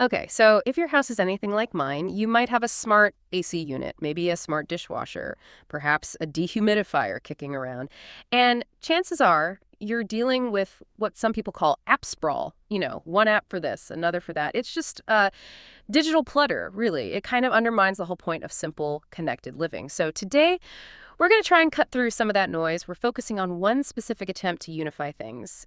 Okay, so if your house is anything like mine, you might have a smart AC unit, maybe a smart dishwasher, perhaps a dehumidifier kicking around. And chances are you're dealing with what some people call app sprawl. One app for this, another for that. It's just digital clutter, really. It kind of undermines the whole point of simple, connected living. So today, we're going to try and cut through some of that noise. We're focusing on one specific attempt to unify things,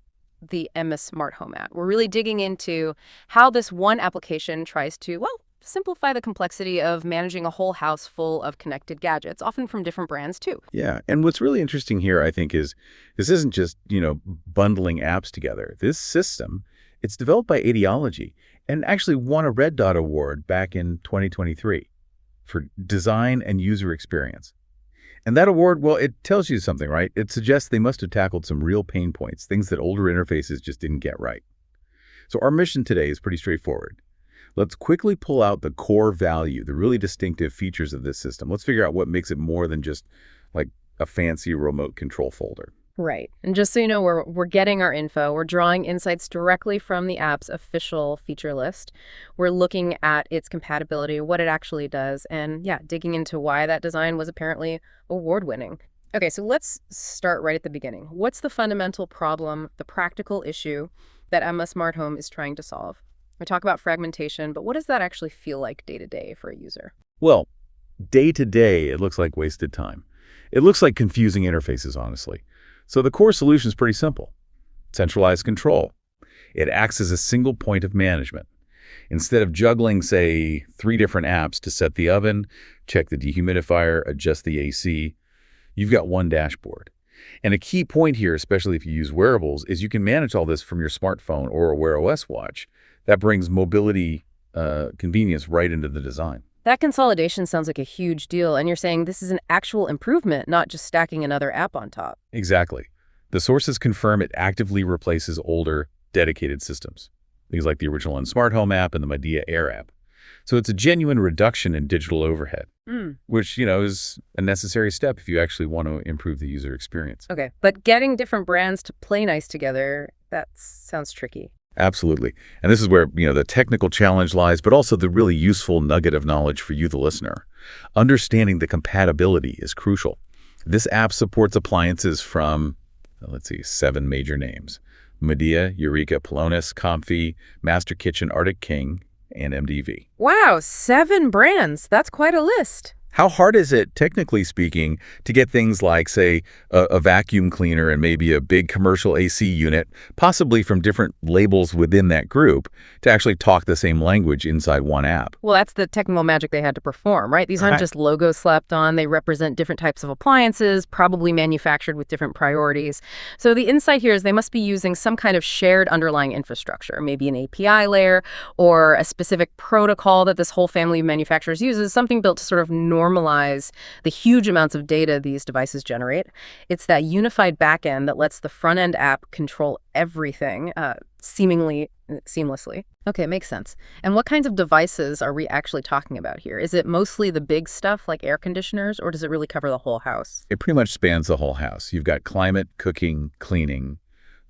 the Emma Smart Home app. We're really digging into how this one application tries to, well, simplify the complexity of managing a whole house full of connected gadgets, often from different brands too. Yeah, and what's really interesting here, I think, is this isn't just, bundling apps together. This system, it's developed by Ideology and actually won a Red Dot Award back in 2023 for design and user experience. And that award, well, it tells you something, right? It suggests they must have tackled some real pain points, things that older interfaces just didn't get right. So our mission today is pretty straightforward. Let's quickly pull out the core value, the really distinctive features of this system. Let's figure out what makes it more than just like a fancy remote control folder. Right. And just so you know, we're getting our info. We're drawing insights directly from the app's official feature list. We're looking at its compatibility, what it actually does, and yeah, digging into why that design was apparently award-winning. Okay, so let's start right at the beginning. What's the fundamental problem, the practical issue that Emma Smart Home is trying to solve? We talk about fragmentation, but what does that actually feel like day to day for a user? Well, day to day, it looks like wasted time. It looks like confusing interfaces, honestly. So the core solution is pretty simple. Centralized control. It acts as a single point of management. Instead of juggling, say, 3 different apps to set the oven, check the dehumidifier, adjust the AC, you've got one dashboard. And a key point here, especially if you use wearables, is you can manage all this from your smartphone or a Wear OS watch. That brings mobility convenience right into the design. That consolidation sounds like a huge deal, and you're saying this is an actual improvement, not just stacking another app on top. Exactly. The sources confirm it actively replaces older, dedicated systems. Things like the original SmartHome app and the Medea Air app. So it's a genuine reduction in digital overhead, which, is a necessary step if you actually want to improve the user experience. Okay, but getting different brands to play nice together, that sounds tricky. Absolutely. And this is where, the technical challenge lies, but also the really useful nugget of knowledge for you, the listener. Understanding the compatibility is crucial. This app supports appliances from, 7 major names: Medea, Eureka, Pelonis, Comfy, Master Kitchen, Arctic King, and MDV. Wow, 7 brands. That's quite a list. How hard is it, technically speaking, to get things like, say, a vacuum cleaner and maybe a big commercial AC unit, possibly from different labels within that group, to actually talk the same language inside one app? Well, that's the technical magic they had to perform, right? These aren't just logos slapped on. They represent different types of appliances, probably manufactured with different priorities. So the insight here is they must be using some kind of shared underlying infrastructure, maybe an API layer or a specific protocol that this whole family of manufacturers uses, something built to sort of normalize the huge amounts of data these devices generate. It's that unified backend that lets the front-end app control everything seemingly seamlessly. Okay, makes sense. And what kinds of devices are we actually talking about here? Is it mostly the big stuff like air conditioners, or does it really cover the whole house? It pretty much spans the whole house. You've got climate, cooking, cleaning,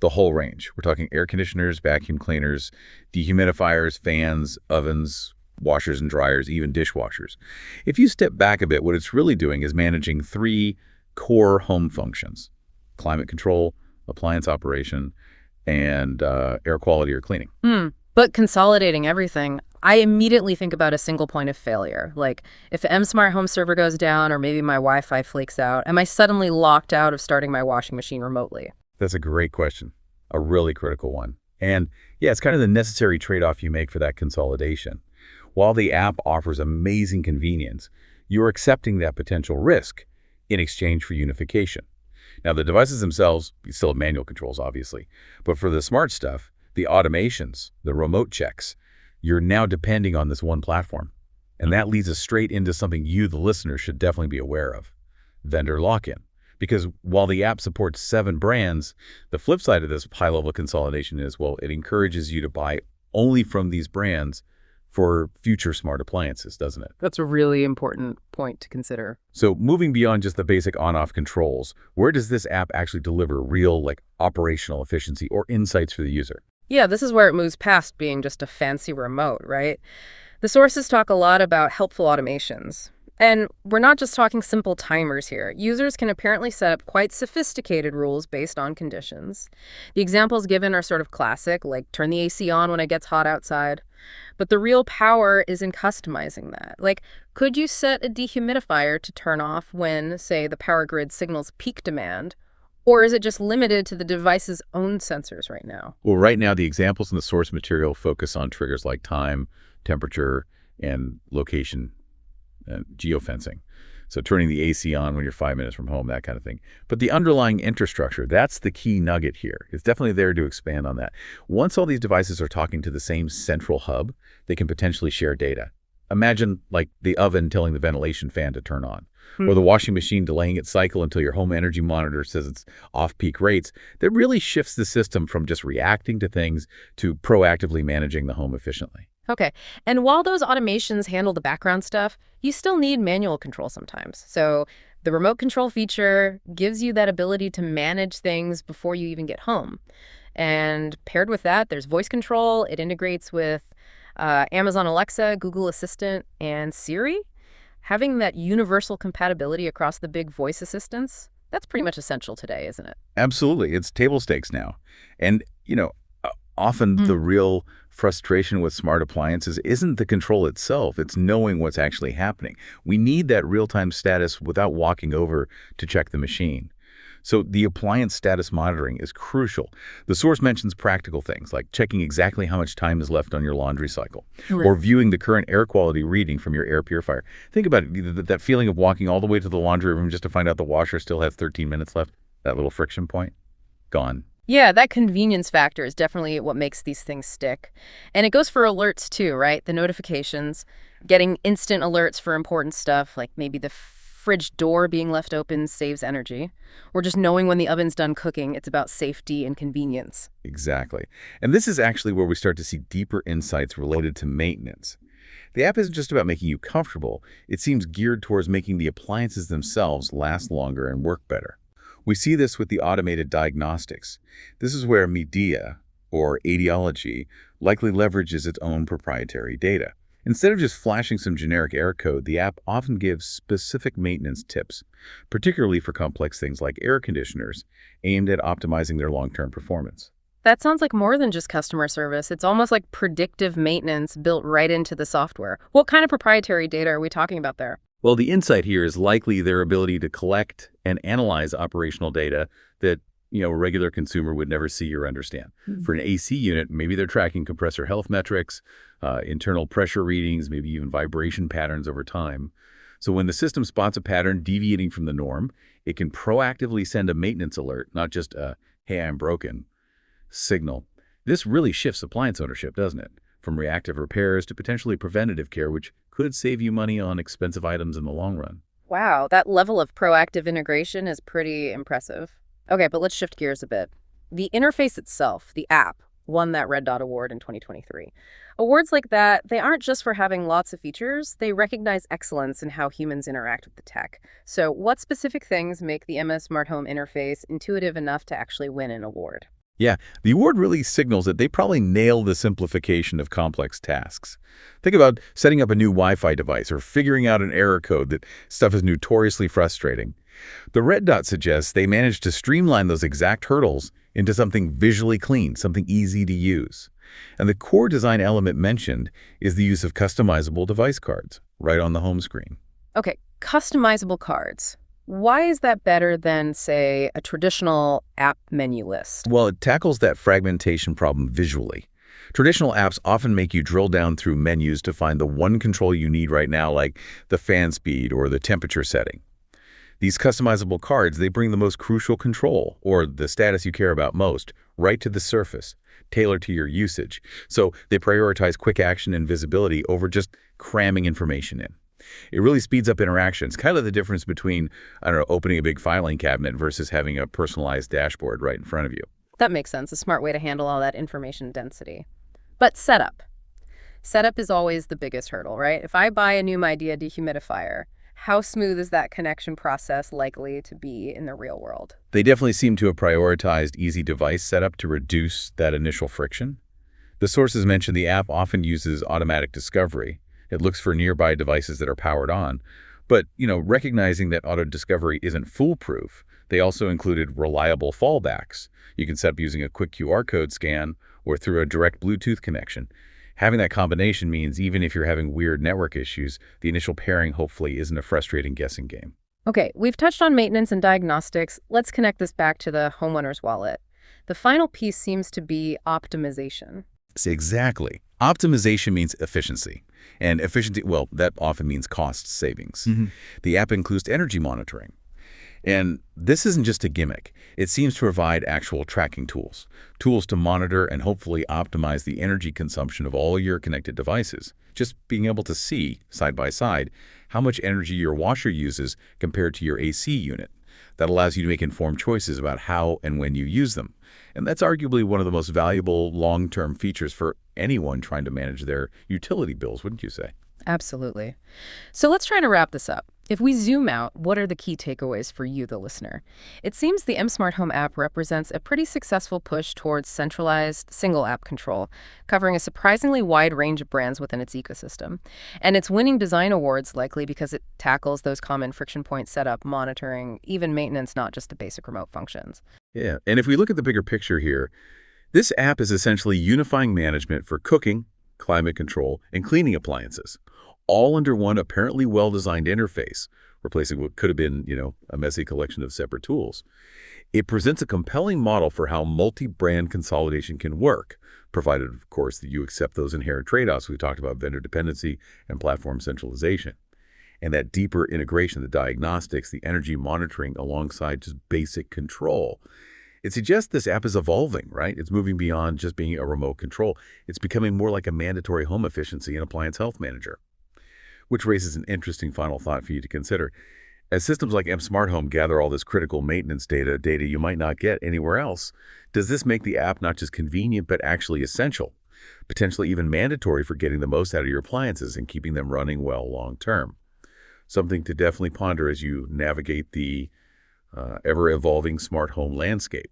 the whole range. We're talking air conditioners, vacuum cleaners, dehumidifiers, fans, ovens, washers and dryers, even dishwashers. If you step back a bit, what it's really doing is managing 3 core home functions: climate control, appliance operation, and air quality or cleaning. But consolidating everything, I immediately think about a single point of failure. Like, if the M Smart Home server goes down or maybe my Wi-Fi flakes out, am I suddenly locked out of starting my washing machine remotely? That's a great question, a really critical one. And yeah, it's kind of the necessary trade-off you make for that consolidation. While the app offers amazing convenience, you're accepting that potential risk in exchange for unification. Now, the devices themselves, you still have manual controls, obviously. But for the smart stuff, the automations, the remote checks, you're now depending on this one platform. And that leads us straight into something you, the listener, should definitely be aware of: vendor lock-in. Because while the app supports 7 brands, the flip side of this high-level consolidation is, well, it encourages you to buy only from these brands for future smart appliances, doesn't it? That's a really important point to consider. So moving beyond just the basic on-off controls, where does this app actually deliver real, operational efficiency or insights for the user? Yeah, this is where it moves past being just a fancy remote, right? The sources talk a lot about helpful automations. And we're not just talking simple timers here. Users can apparently set up quite sophisticated rules based on conditions. The examples given are sort of classic, like turn the AC on when it gets hot outside. But the real power is in customizing that. Like, could you set a dehumidifier to turn off when, say, the power grid signals peak demand? Or is it just limited to the device's own sensors right now? Well, right now, the examples in the source material focus on triggers like time, temperature, and location geofencing. So turning the AC on when you're 5 minutes from home, that kind of thing. But the underlying infrastructure, that's the key nugget here. It's definitely there to expand on that. Once all these devices are talking to the same central hub, they can potentially share data. Imagine like the oven telling the ventilation fan to turn on, or the washing machine delaying its cycle until your home energy monitor says it's off-peak rates. That really shifts the system from just reacting to things to proactively managing the home efficiently. Okay. And while those automations handle the background stuff, you still need manual control sometimes. So the remote control feature gives you that ability to manage things before you even get home. And paired with that, there's voice control. It integrates with Amazon Alexa, Google Assistant, and Siri. Having that universal compatibility across the big voice assistants, that's pretty much essential today, isn't it? Absolutely. It's table stakes now. And, often the real frustration with smart appliances isn't the control itself, it's knowing what's actually happening. We need that real-time status without walking over to check the machine. So the appliance status monitoring is crucial. The source mentions practical things like checking exactly how much time is left on your laundry cycle or viewing the current air quality reading from your air purifier. Think about it, that feeling of walking all the way to the laundry room just to find out the washer still has 13 minutes left, that little friction point, gone. Yeah, that convenience factor is definitely what makes these things stick. And it goes for alerts too, right? The notifications, getting instant alerts for important stuff, like maybe the fridge door being left open saves energy, or just knowing when the oven's done cooking, it's about safety and convenience. Exactly. And this is actually where we start to see deeper insights related to maintenance. The app isn't just about making you comfortable. It seems geared towards making the appliances themselves last longer and work better. We see this with the automated diagnostics. This is where Media, or Adiology, likely leverages its own proprietary data. Instead of just flashing some generic error code, the app often gives specific maintenance tips, particularly for complex things like air conditioners, aimed at optimizing their long-term performance. That sounds like more than just customer service. It's almost like predictive maintenance built right into the software. What kind of proprietary data are we talking about there? Well, the insight here is likely their ability to collect and analyze operational data that, a regular consumer would never see or understand. For an AC unit, maybe they're tracking compressor health metrics, internal pressure readings, maybe even vibration patterns over time. So when the system spots a pattern deviating from the norm, it can proactively send a maintenance alert, not just a, hey, I'm broken, signal. This really shifts appliance ownership, doesn't it? From reactive repairs to potentially preventative care, which could save you money on expensive items in the long run. Wow, that level of proactive integration is pretty impressive. Okay, but let's shift gears a bit. The interface itself, the app, won that Red Dot Award in 2023. Awards like that, they aren't just for having lots of features, they recognize excellence in how humans interact with the tech. So what specific things make the MS Smart Home interface intuitive enough to actually win an award? Yeah, the award really signals that they probably nail the simplification of complex tasks. Think about setting up a new Wi-Fi device or figuring out an error code. That stuff is notoriously frustrating. The Red Dot suggests they managed to streamline those exact hurdles into something visually clean, something easy to use. And the core design element mentioned is the use of customizable device cards right on the home screen. Okay, customizable cards. Why is that better than, say, a traditional app menu list? Well, it tackles that fragmentation problem visually. Traditional apps often make you drill down through menus to find the one control you need right now, like the fan speed or the temperature setting. These customizable cards, they bring the most crucial control, or the status you care about most, right to the surface, tailored to your usage. So they prioritize quick action and visibility over just cramming information in. It really speeds up interactions, kind of the difference between, opening a big filing cabinet versus having a personalized dashboard right in front of you. That makes sense, a smart way to handle all that information density. But setup. Setup is always the biggest hurdle, right? If I buy a new Midea dehumidifier, How smooth is that connection process likely to be in the real world? They definitely seem to have prioritized easy device setup to reduce that initial friction. The sources mentioned the app often uses automatic discovery. It looks for nearby devices that are powered on. But, recognizing that auto discovery isn't foolproof, they also included reliable fallbacks. You can set up using a quick QR code scan or through a direct Bluetooth connection. Having that combination means even if you're having weird network issues, the initial pairing hopefully isn't a frustrating guessing game. Okay, we've touched on maintenance and diagnostics. Let's connect this back to the homeowner's wallet. The final piece seems to be optimization. Exactly. Optimization means efficiency. And efficiency, well, that often means cost savings. The app includes energy monitoring. And this isn't just a gimmick. It seems to provide actual tracking tools, tools to monitor and hopefully optimize the energy consumption of all your connected devices. Just being able to see, side by side, how much energy your washer uses compared to your AC unit. That allows you to make informed choices about how and when you use them. And that's arguably one of the most valuable long-term features for anyone trying to manage their utility bills, wouldn't you say? Absolutely. So let's try to wrap this up. If we zoom out, what are the key takeaways for you, the listener? It seems the SmartHome app represents a pretty successful push towards centralized single app control, covering a surprisingly wide range of brands within its ecosystem. And it's winning design awards likely because it tackles those common friction points: setup, monitoring, even maintenance, not just the basic remote functions. Yeah, and if we look at the bigger picture here, this app is essentially unifying management for cooking, climate control, and cleaning appliances, all under one apparently well-designed interface, replacing what could have been, a messy collection of separate tools. It presents a compelling model for how multi-brand consolidation can work, provided, of course, that you accept those inherent trade-offs we talked about: vendor dependency and platform centralization. And that deeper integration, the diagnostics, the energy monitoring alongside just basic control. It suggests this app is evolving, right? It's moving beyond just being a remote control. It's becoming more like a mandatory home efficiency and appliance health manager, which raises an interesting final thought for you to consider. As systems like SmartHome gather all this critical maintenance data you might not get anywhere else, does this make the app not just convenient but actually essential, potentially even mandatory for getting the most out of your appliances and keeping them running well long term? Something to definitely ponder as you navigate the ever-evolving smart home landscape.